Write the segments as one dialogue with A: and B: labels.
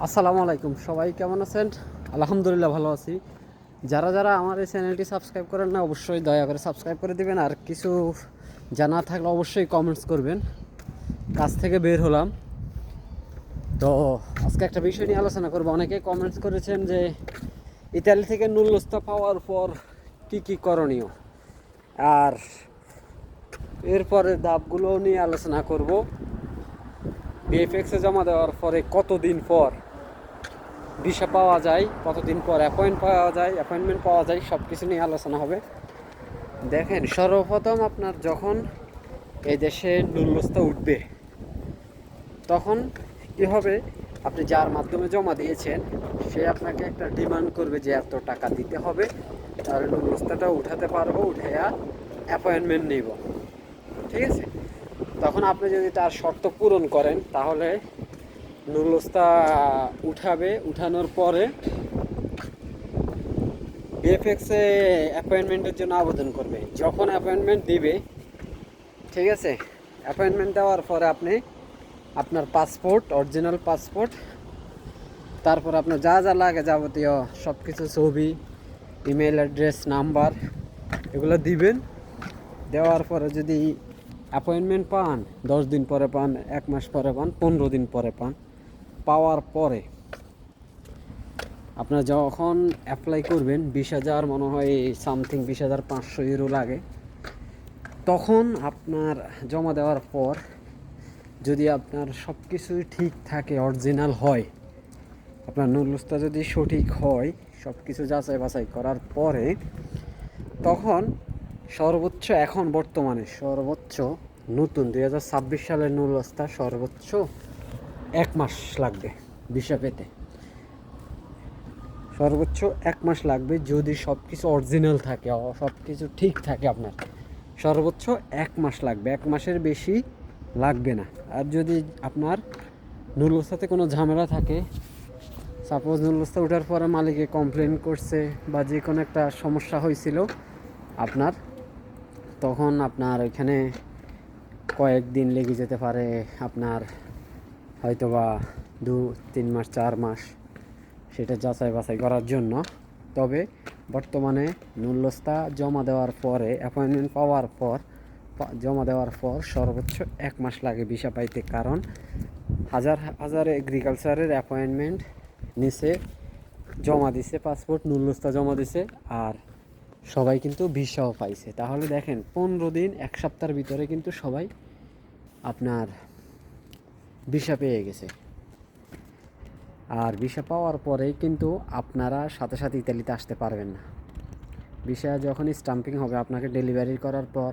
A: আসসালামু আলাইকুম, সবাই কেমন আছেন? আলহামদুলিল্লাহ ভালো আছি। যারা যারা আমার এই চ্যানেলটি সাবস্ক্রাইব করেন না, অবশ্যই দয়া করে সাবস্ক্রাইব করে দিবেন। আর কিছু জানা থাকলে অবশ্যই কমেন্টস করবেন। কাজ থেকে বের হলাম, তো আজকে একটা বিষয় নিয়ে আলোচনা করবো। অনেকে কমেন্টস করেছেন যে ইতালি থেকে নুল্লস্তা পাওয়ার পর কি কি করণীয়, আর এরপরে ধাপগুলো নিয়ে আলোচনা করব। বিএফএক্সে জমা দেওয়ার পরে কতদিন পর ভিসা পাওয়া যায়, কতদিন পর অ্যাপয়েন্টমেন্ট পাওয়া যায়, সব কিছু নিয়ে আলোচনা হবে। দেখেন, সর্বপ্রথম আপনার যখন এই দেশে নুল্লস্তা উঠবে, তখন কী হবে, আপনি যার মাধ্যমে জমা দিয়েছেন সে আপনাকে একটা ডিমান্ড করবে যে এত টাকা দিতে হবে, তাহলে নুল্লস্তাটা উঠাতে পারবো, উঠাইয়া অ্যাপয়েন্টমেন্ট নেব। ঠিক আছে? তখন আপনি যদি তার শর্ত পূরণ করেন, তাহলে নুল্লস্তা উঠানোর পরে বিএফএক্সে অ্যাপয়েন্টমেন্টের জন্য আবেদন করবে। যখন অ্যাপয়েন্টমেন্ট দিবে, ঠিক আছে, অ্যাপয়েন্টমেন্ট দেওয়ার পরে আপনি আপনার পাসপোর্ট, অরিজিনাল পাসপোর্ট, তারপর আপনার যা যা লাগে যাবতীয় সব কিছু, ছবি, ইমেল অ্যাড্রেস, নাম্বার, এগুলো দিবেন। দেওয়ার পরে যদি অ্যাপয়েন্টমেন্ট পান, 10 দিন পরে পান, 1 মাস পরে পান, 15 দিন পরে পান, পাওয়ার পরে আপনারা যখন অ্যাপ্লাই করবেন, 20,000 মনে হয় সামথিং 20,500 ইউরো লাগে। তখন আপনার জমা দেওয়ার পর যদি আপনার সব কিছুই ঠিক থাকে, অরিজিনাল হয়, আপনার নুল্লস্তা যদি সঠিক হয়, সব কিছু যাচাই বাছাই করার পরে, তখন সর্বোচ্চ, এখন বর্তমানে সর্বোচ্চ নতুন 2026 সালের নুল্লস্তা সর্বোচ্চ 1 মাস লাগবে ভিসা পেতে। সর্বোচ্চ 1 মাস লাগবে যদি সব কিছু অরিজিনাল থাকে, সব কিছু ঠিক থাকে। আপনার সর্বোচ্চ 1 মাস লাগবে, 1 মাসের বেশি লাগবে না। আর যদি আপনার নুল্লস্তাতে কোনো ঝামেলা থাকে, সাপোজ নুল্লস্তা ওঠার পরে মালিকে কমপ্লেন করছে বা যে কোনো একটা সমস্যা হয়েছিল আপনার, তখন আপনার ওইখানে কয়েকদিন লেগে যেতে পারে, আপনার হয়তোবা 2-3 মাস, 4 মাস, সেটা যাচাই বাছাই করার জন্য। তবে বর্তমানে নুল্লস্তা জমা দেওয়ার পরে, অ্যাপয়েন্টমেন্ট পাওয়ার পর, জমা দেওয়ার পর সর্বোচ্চ 1 মাস লাগে ভিসা পাইতে। কারণ হাজার হাজার এগ্রিকালচারের অ্যাপয়েন্টমেন্ট নিচে জমা দিছে, পাসপোর্ট, নুল্লস্তা জমা দিছে, আর সবাই কিন্তু ভিসাও পাইছে। তাহলে দেখেন, 15 দিন, 1 সপ্তাহের ভিতরে কিন্তু সবাই আপনার ভিসা পেয়ে গেছে। আর ভিসা পাওয়ার পরেই কিন্তু আপনারা সাথে সাথে ইতালিতে আসতে পারবেন না। ভিসা যখনই স্টাম্পিং হবে, আপনাকে ডেলিভারি করার পর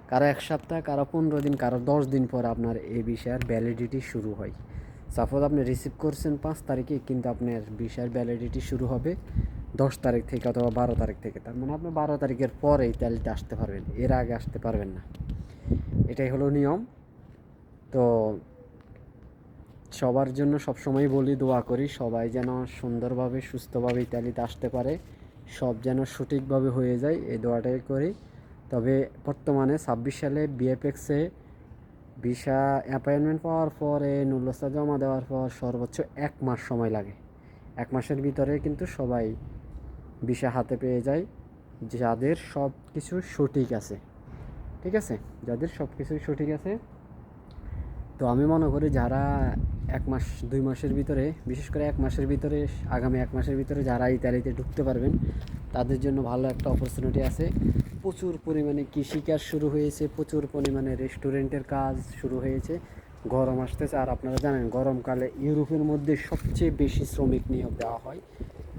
A: কারো 1 সপ্তাহ, কারো 15 দিন, কারো 10 দিন পর আপনার এই ভিসার ভ্যালিডিটি শুরু হয়। সাপোজ আপনি রিসিভ করছেন 5 তারিখে, কিন্তু আপনার ভিসার ভ্যালিডিটি শুরু হবে 10 তারিখ থেকে অথবা 12 তারিখ থেকে। তার মানে আপনি 12 তারিখের পরে ইতালিতে আসতে পারবেন, এর আগে আসতে পারবেন না। এটাই হলো নিয়ম। তো সবার জন্য সবসময় বলি, দোয়া করি সবাই যেন সুন্দরভাবে, সুস্থভাবে ইতালিতে আসতে পারে, সব যেন সঠিকভাবে হয়ে যায়, এই দোয়াটাই করি। তবে বর্তমানে 26 সালে বিএফএক্সে ভিসা অ্যাপয়েন্টমেন্ট পাওয়ার পরে, নুল্লস্তা জমা দেওয়ার পর সর্বোচ্চ 1 মাস সময় লাগে। 1 মাসের ভিতরে কিন্তু সবাই ভিসা হাতে পেয়ে যায়, যাদের সব কিছু সঠিক আছে। ঠিক আছে? যাদের সব কিছুই সঠিক আছে। তো আমি মনে করি যারা 1 মাস 2 মাসের ভিতরে, বিশেষ করে 1 মাসের ভিতরে, আগামী 1 মাসের ভিতরে যারা ইতালিতে ঢুকতে পারবেন, তাদের জন্য ভালো একটা অপরচুনিটি আছে। প্রচুর পরিমাণে কৃষিকাজ শুরু হয়েছে, প্রচুর পরিমাণে রেস্টুরেন্টের কাজ শুরু হয়েছে। গরম আসতেছে, আর আপনারা জানেন গরমকালে ইউরোপের মধ্যে সবচেয়ে বেশি শ্রমিক নিয়োগ দেওয়া হয়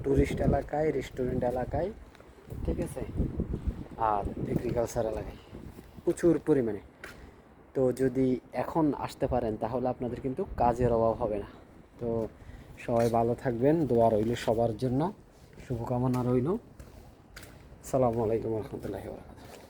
A: ট্যুরিস্ট এলাকায়, রেস্টুরেন্ট এলাকায়, ঠিক আছে, আর এগ্রিকালচার এলাকায় প্রচুর পরিমাণে। তো যদি এখন আসতে পারেন, তাহলে আপনাদের কিন্তু কাজের অভাব হবে না। তো সবাই ভালো থাকবেন, দোয়া রইল সবার জন্য, শুভকামনা রইল। আসসালামু আলাইকুম রহমতুল্লাহি ওয়া বারাকাতুহু।